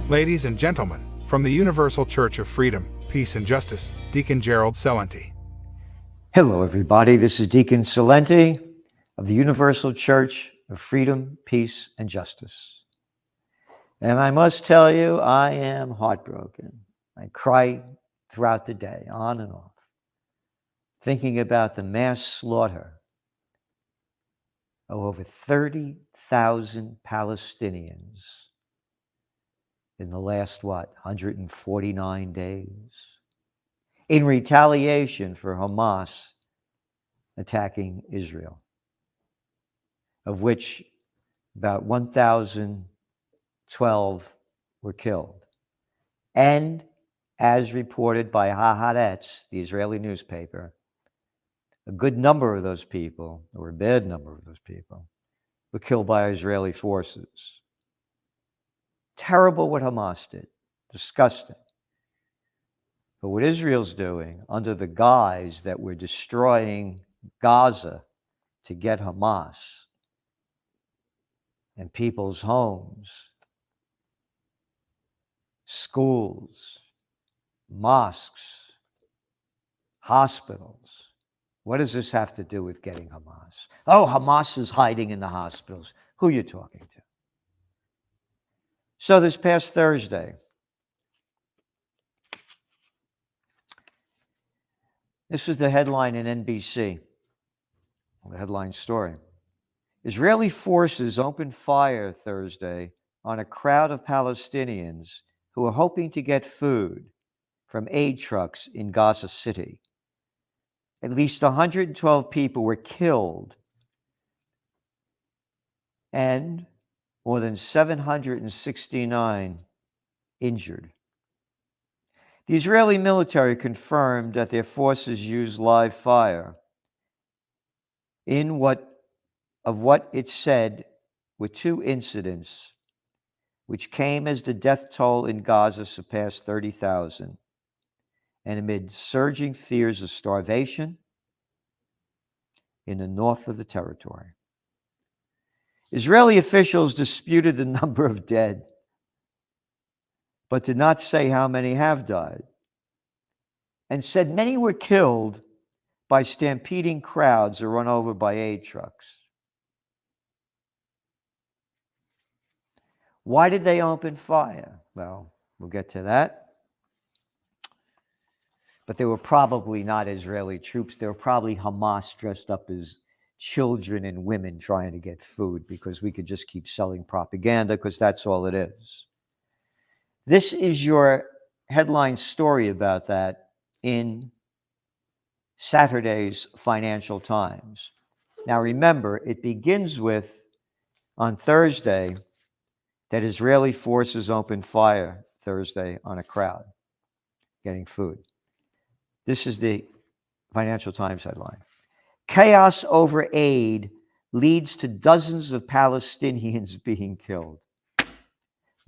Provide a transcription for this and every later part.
Ladies and gentlemen, from the Universal Church of Freedom, Peace and Justice, Deacon Gerald Celente. Hello, everybody. This is Deacon Celente of the Universal Church of Freedom, Peace, and Justice. And I must tell you, I am heartbroken. I cry throughout the day, on and off, thinking about the mass slaughter of over 30,000 Palestinians in the last, 149 days, in retaliation for Hamas attacking Israel, of which about 1,012 were killed. And as reported by Haaretz, the Israeli newspaper, a good number of those people, or a bad number of those people, were killed by Israeli forces. Terrible what Hamas did. Disgusting. But what Israel's doing under the guise that we're destroying Gaza to get Hamas and people's homes, schools, mosques, hospitals. What does this have to do with getting Hamas? Oh, Hamas is hiding in the hospitals. Who are you talking to? So this past Thursday, this was the headline in NBC, the headline story. Israeli forces opened fire Thursday on a crowd of Palestinians who were hoping to get food from aid trucks in Gaza City. At least 112 people were killed and more than 769 injured. The Israeli military confirmed that their forces used live fire in what it said were two incidents which came as the death toll in Gaza surpassed 30,000, and amid surging fears of starvation in the north of the territory. Israeli officials disputed the number of dead, but did not say how many have died, and said many were killed by stampeding crowds or run over by aid trucks. Why did they open fire? Well, we'll get to that. But they were probably not Israeli troops. They were probably Hamas dressed up as children and women trying to get food, because we could just keep selling propaganda, because that's all it is. This is your headline story about that in Saturday's Financial Times. Now remember, it begins with, on Thursday, that Israeli forces opened fire Thursday on a crowd getting food. This is the Financial Times headline. Chaos over aid leads to dozens of Palestinians being killed.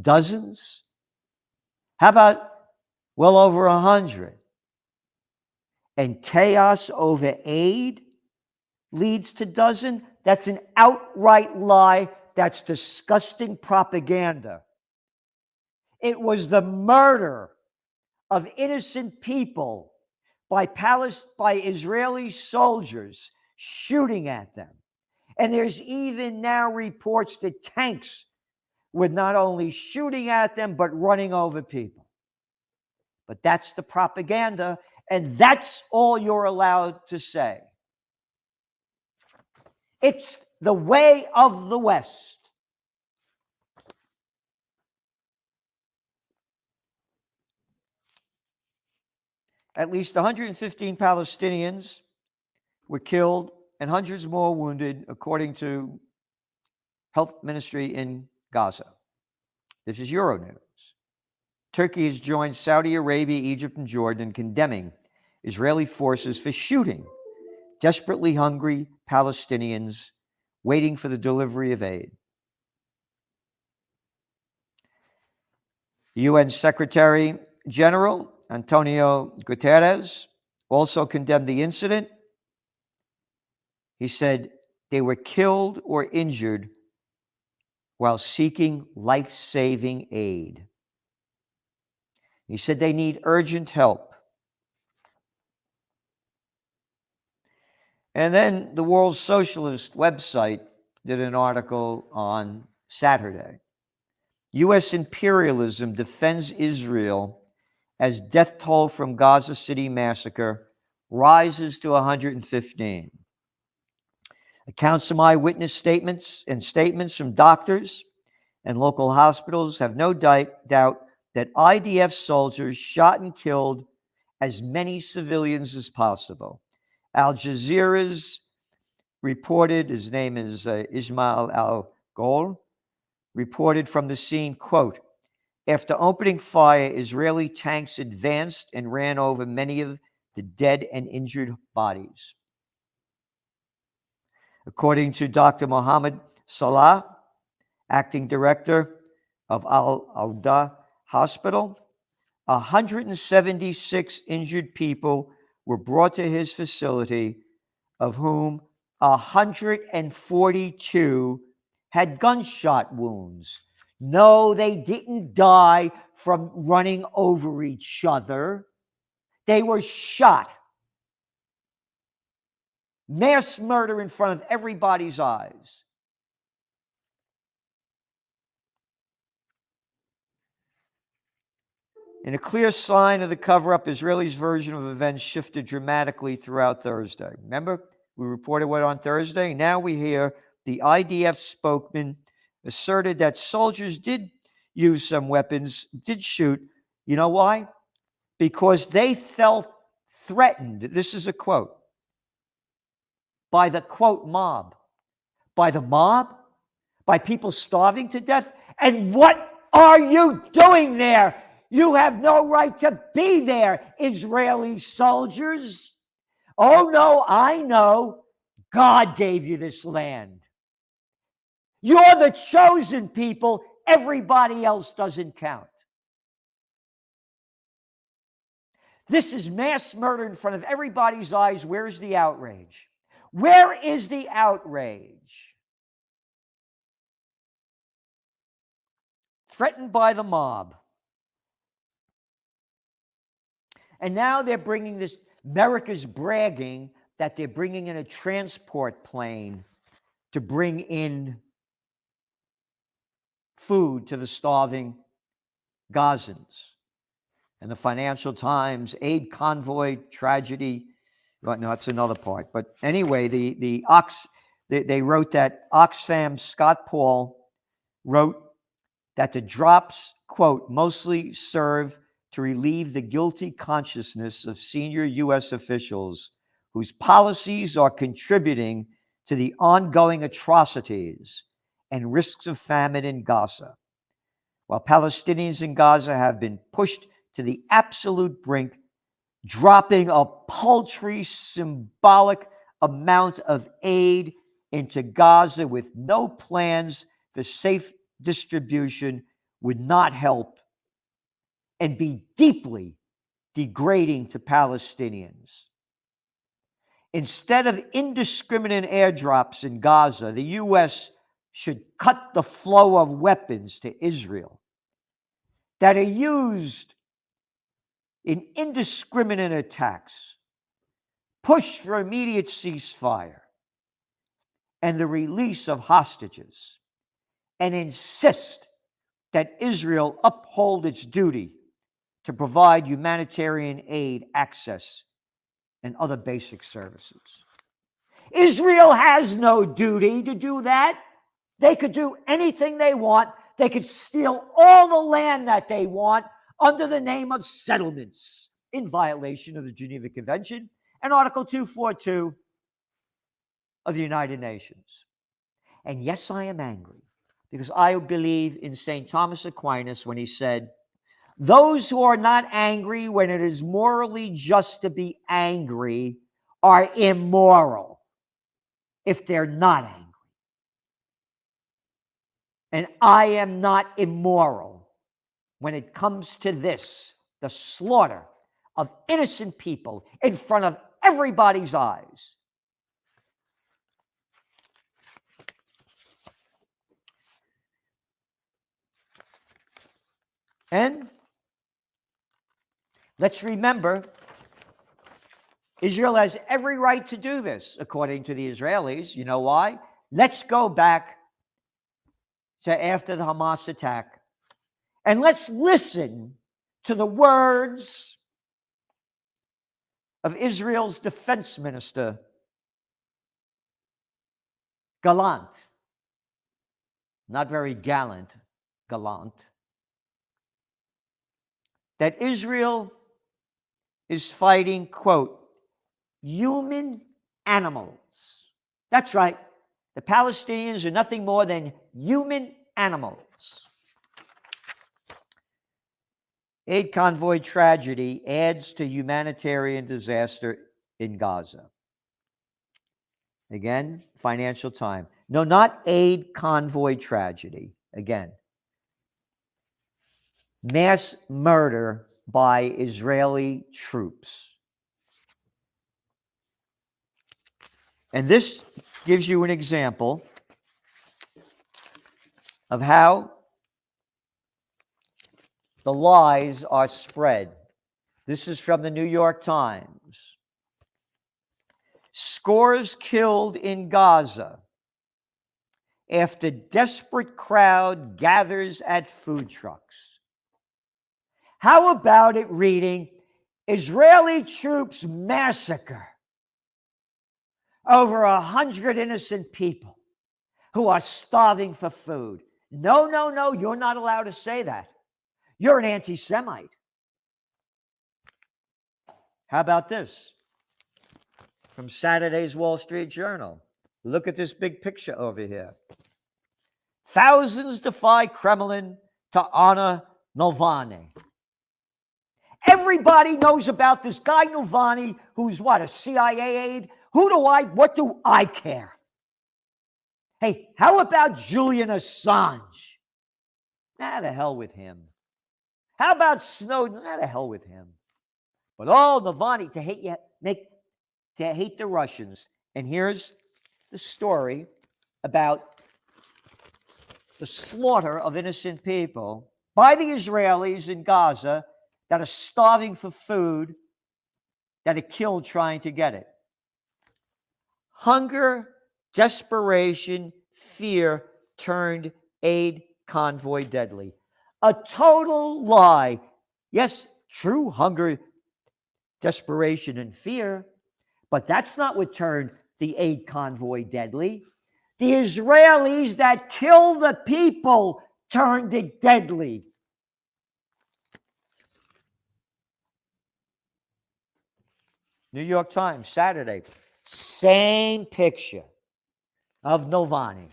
Dozens? How about well over 100? And chaos over aid leads to dozen? That's an outright lie. That's disgusting propaganda. It was the murder of innocent people by Israeli soldiers shooting at them. And there's even now reports that tanks were not only shooting at them, but running over people. But that's the propaganda, and that's all you're allowed to say. It's the way of the West. At least 115 Palestinians were killed and hundreds more wounded, according to Health Ministry in Gaza. This is Euronews. Turkey has joined Saudi Arabia, Egypt, and Jordan in condemning Israeli forces for shooting desperately hungry Palestinians waiting for the delivery of aid. UN Secretary General Antonio Guterres also condemned the incident. He said they were killed or injured while seeking life-saving aid. He said they need urgent help. And then the World Socialist website did an article on Saturday. U.S. imperialism defends Israel as death toll from Gaza City massacre rises to 115. Accounts from eyewitness statements and statements from doctors and local hospitals have no doubt that IDF soldiers shot and killed as many civilians as possible. Al Jazeera's reported, his name is Ismail al-Gol, reported from the scene, quote, after opening fire, Israeli tanks advanced and ran over many of the dead and injured bodies. According to Dr. Mohammed Salah, acting director of Al-Auda Hospital, 176 injured people were brought to his facility, of whom 142 had gunshot wounds. No, they didn't die from running over each other. They were shot. Mass murder in front of everybody's eyes. In a clear sign of the cover-up, Israelis' version of events shifted dramatically throughout Thursday. Remember, we reported what on Thursday? Now we hear the IDF spokesman asserted that soldiers did use some weapons, did shoot. You know why? Because they felt threatened. This is a quote. By the, quote, mob. By the mob? By people starving to death? And what are you doing there? You have no right to be there, Israeli soldiers. Oh, no, I know. God gave you this land. You're the chosen people. Everybody else doesn't count. This is mass murder in front of everybody's eyes. Where's the outrage? Where is the outrage? Threatened by the mob. And now they're bringing this, America's bragging that they're bringing in a transport plane to bring in food to the starving Gazans. And the Financial Times, aid convoy tragedy. Well, no, that's another part. But anyway, they wrote that Oxfam Scott Paul wrote that the drops, quote, mostly serve to relieve the guilty consciousness of senior U.S. officials whose policies are contributing to the ongoing atrocities and risks of famine in Gaza. While Palestinians in Gaza have been pushed to the absolute brink, dropping a paltry symbolic amount of aid into Gaza with no plans for safe distribution would not help and be deeply degrading to Palestinians. Instead of indiscriminate airdrops in Gaza, the U.S. should cut the flow of weapons to Israel that are used in indiscriminate attacks, push for immediate ceasefire and the release of hostages, and insist that Israel uphold its duty to provide humanitarian aid, access, and other basic services. Israel has no duty to do that. They could do anything they want. They could steal all the land that they want under the name of settlements in violation of the Geneva Convention and Article 242 of the United Nations. And yes, I am angry because I believe in St. Thomas Aquinas when he said, those who are not angry when it is morally just to be angry are immoral if they're not angry. And I am not immoral when it comes to this, the slaughter of innocent people in front of everybody's eyes. And Let's remember, Israel has every right to do this, according to the Israelis. You know why? Let's go back to after the Hamas attack, and let's listen to the words of Israel's defense minister, Gallant. Not very gallant, Gallant. That Israel is fighting, quote, human animals. That's right. The Palestinians are nothing more than human animals. Aid convoy tragedy adds to humanitarian disaster in Gaza. Again, Financial Times. No, not aid convoy tragedy. Again, mass murder by Israeli troops. And this gives you an example of how the lies are spread. This is from the New York Times. Scores killed in Gaza after desperate crowd gathers at food trucks. How about it reading, Israeli troops massacre over 100 innocent people who are starving for food? No, no, no, you're not allowed to say that. You're an anti-Semite. How about this? From Saturday's Wall Street Journal. Look at this big picture over here. Thousands defy Kremlin to honor Navalny. Everybody knows about this guy Navalny, who's what, a CIA aide? What do I care? Hey, how about Julian Assange? Nah, the hell with him. How about Snowden? Nah, the hell with him. But Navalny to hate the Russians. And here's the story about the slaughter of innocent people by the Israelis in Gaza that are starving for food, that are killed trying to get it. Hunger, desperation, fear turned aid convoy deadly. A total lie. Yes, true hunger, desperation, and fear, but that's not what turned the aid convoy deadly. The Israelis that kill the people turned it deadly. New York Times, Saturday. Same picture of Navalny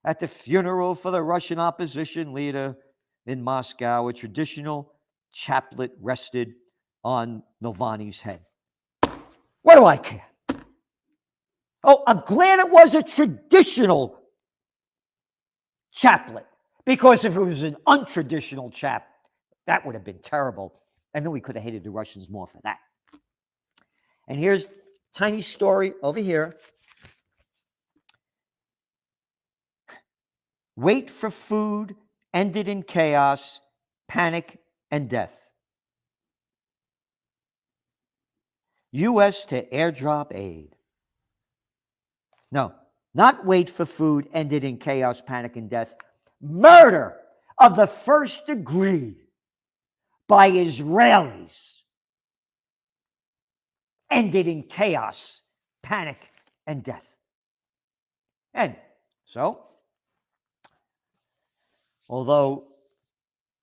at the funeral for the Russian opposition leader in Moscow. A traditional chaplet rested on Navalny's head. What do I care? Oh, I'm glad it was a traditional chaplet, because if it was an untraditional chap, that would have been terrible. And then we could have hated the Russians more for that. And here's a tiny story over here. Wait for food ended in chaos, panic, and death. U.S. to airdrop aid. No, not wait for food ended in chaos, panic, and death. Murder of the first degree by Israelis ended in chaos, panic, and death. And so, although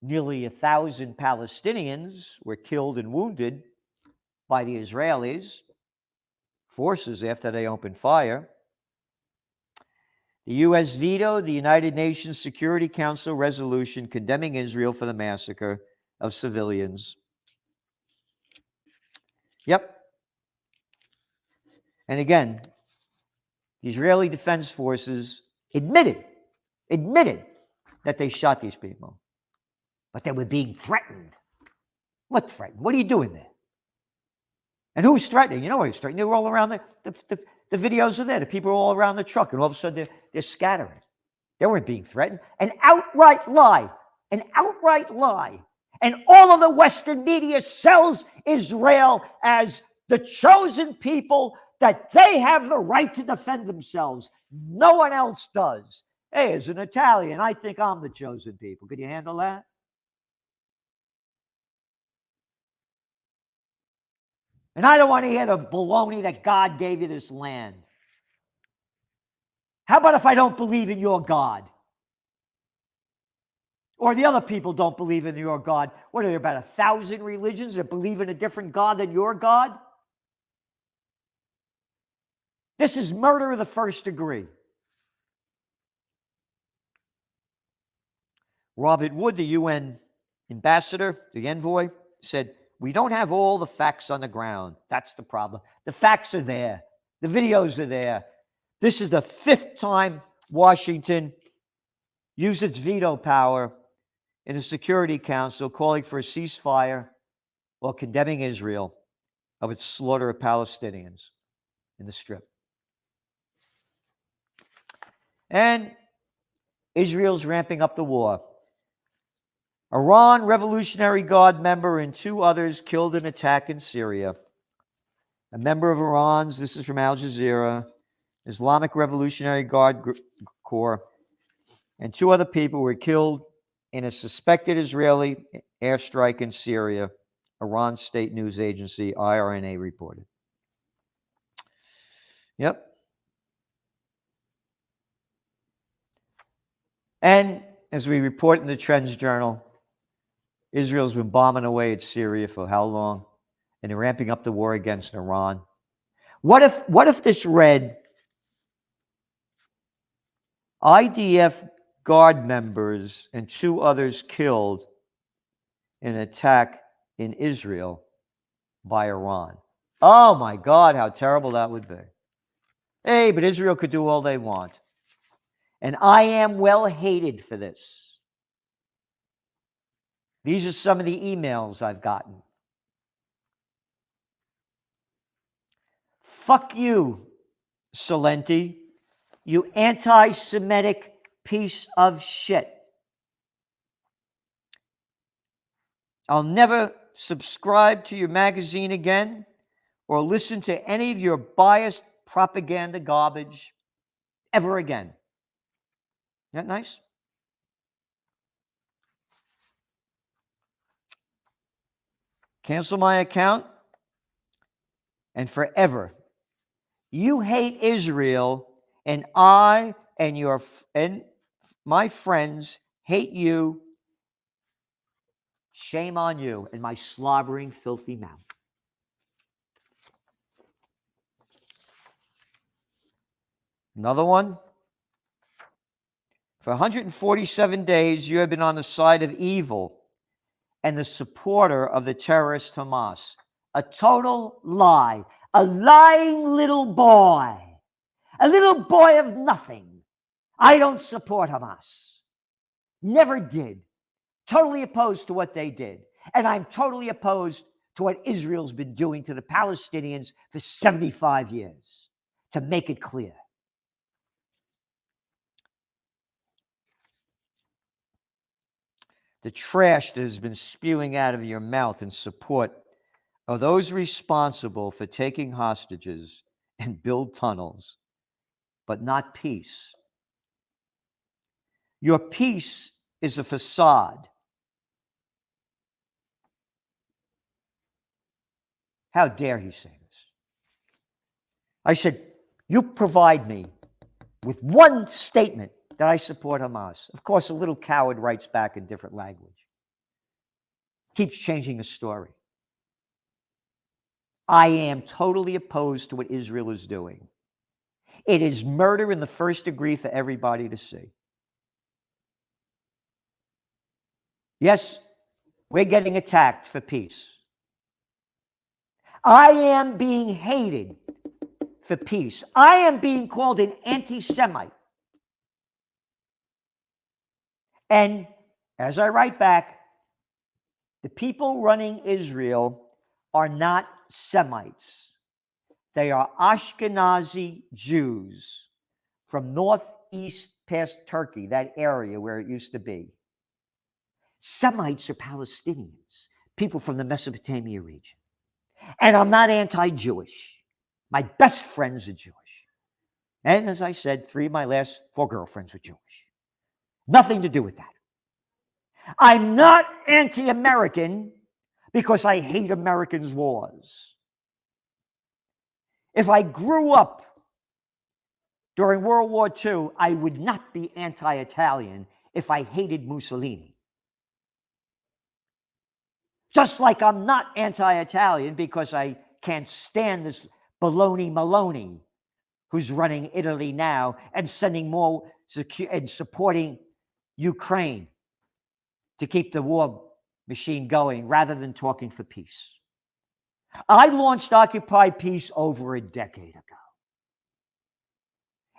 nearly 1,000 Palestinians were killed and wounded by the Israelis forces after they opened fire, the U.S. vetoed the United Nations Security Council resolution condemning Israel for the massacre of civilians. Yep. And again, the Israeli Defense Forces admitted that they shot these people, but they were being threatened. What threatened? What are you doing there? And who was threatening? You know what was threatening? They were all around the videos are there. The people are all around the truck, and all of a sudden they're scattering. They weren't being threatened. An outright lie. And all of the Western media sells Israel as the chosen people, that they have the right to defend themselves. No one else does. Hey, as an Italian, I think I'm the chosen people. Could you handle that? And I don't want to hear the baloney that God gave you this land. How about if I don't believe in your God? Or the other people don't believe in your God? What are there, about 1,000 religions that believe in a different God than your God? This is murder of the first degree. Robert Wood, the UN ambassador, the envoy, said, "We don't have all the facts on the ground. That's the problem. The facts are there. The videos are there." This is the 5th time Washington used its veto power in the Security Council, calling for a ceasefire while condemning Israel of its slaughter of Palestinians in the Strip. And Israel's ramping up the war. Iran Revolutionary Guard member and 2 others killed in attack in Syria. A member of Iran's, this is from Al Jazeera, Islamic Revolutionary Guard Corps, and 2 other people were killed in a suspected Israeli airstrike in Syria, Iran's state news agency, IRNA, reported. Yep. And as we report in the Trends Journal, Israel's been bombing away at Syria for how long? And they're ramping up the war against Iran. What if this read, IDF Guard members and 2 others killed in an attack in Israel by Iran? Oh my God, how terrible that would be. Hey, but Israel could do all they want. And I am well hated for this. These are some of the emails I've gotten. Fuck you, Salenti, you anti-Semitic piece of shit. I'll never subscribe to your magazine again or listen to any of your biased propaganda garbage ever again. Isn't that nice? Cancel my account and forever. You hate Israel, and I and my friends hate you. Shame on you and my slobbering, filthy mouth. Another one. For 147 days, you have been on the side of evil and the supporter of the terrorist Hamas. A total lie. A lying little boy. A little boy of nothing. I don't support Hamas. Never did. Totally opposed to what they did. And I'm totally opposed to what Israel's been doing to the Palestinians for 75 years. To make it clear. The trash that has been spewing out of your mouth in support of those responsible for taking hostages and build tunnels, but not peace. Your peace is a facade. How dare he say this? I said, you provide me with one statement that I support Hamas. Of course, a little coward writes back in different language. Keeps changing the story. I am totally opposed to what Israel is doing. It is murder in the first degree for everybody to see. Yes, we're getting attacked for peace. I am being hated for peace. I am being called an anti-Semite. And as I write back, the people running Israel are not Semites. They are Ashkenazi Jews from northeast past Turkey, that area where it used to be. Semites are Palestinians, people from the Mesopotamia region. And I'm not anti-Jewish. My best friends are Jewish. And as I said, 3 of my last 4 girlfriends were Jewish. Nothing to do with that. I'm not anti-American because I hate Americans' wars. If I grew up during World War II, I would not be anti-Italian if I hated Mussolini. Just like I'm not anti-Italian because I can't stand this baloney Maloney who's running Italy now and sending more and supporting Ukraine to keep the war machine going rather than talking for peace. I launched Occupy Peace over a decade ago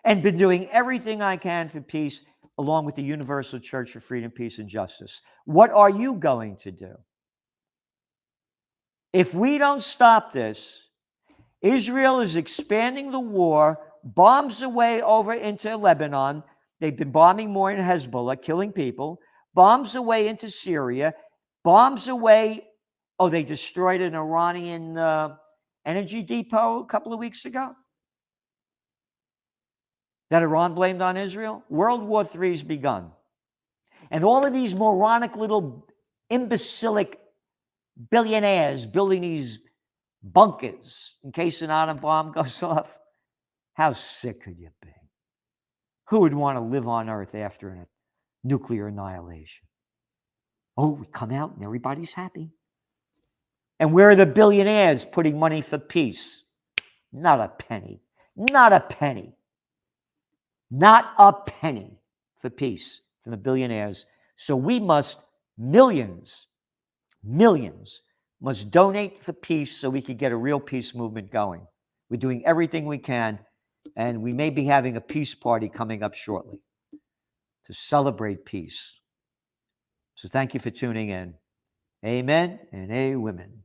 and been doing everything I can for peace along with the Universal Church for Freedom, Peace, and Justice. What are you going to do? If we don't stop this, Israel is expanding the war, bombs away over into Lebanon. They've been bombing more in Hezbollah, killing people, bombs away into Syria, bombs away. Oh, they destroyed an Iranian energy depot a couple of weeks ago that Iran blamed on Israel. World War III has begun. And all of these moronic little imbecilic billionaires building these bunkers in case an atom bomb goes off. How sick could you be? Who would want to live on Earth after a nuclear annihilation? Oh, we come out and everybody's happy. And where are the billionaires putting money for peace? Not a penny. Not a penny. Not a penny for peace from the billionaires. So we must, millions must donate for peace so we can get a real peace movement going. We're doing everything we can, and we may be having a peace party coming up shortly to celebrate peace. So thank you for tuning in. Amen and amen.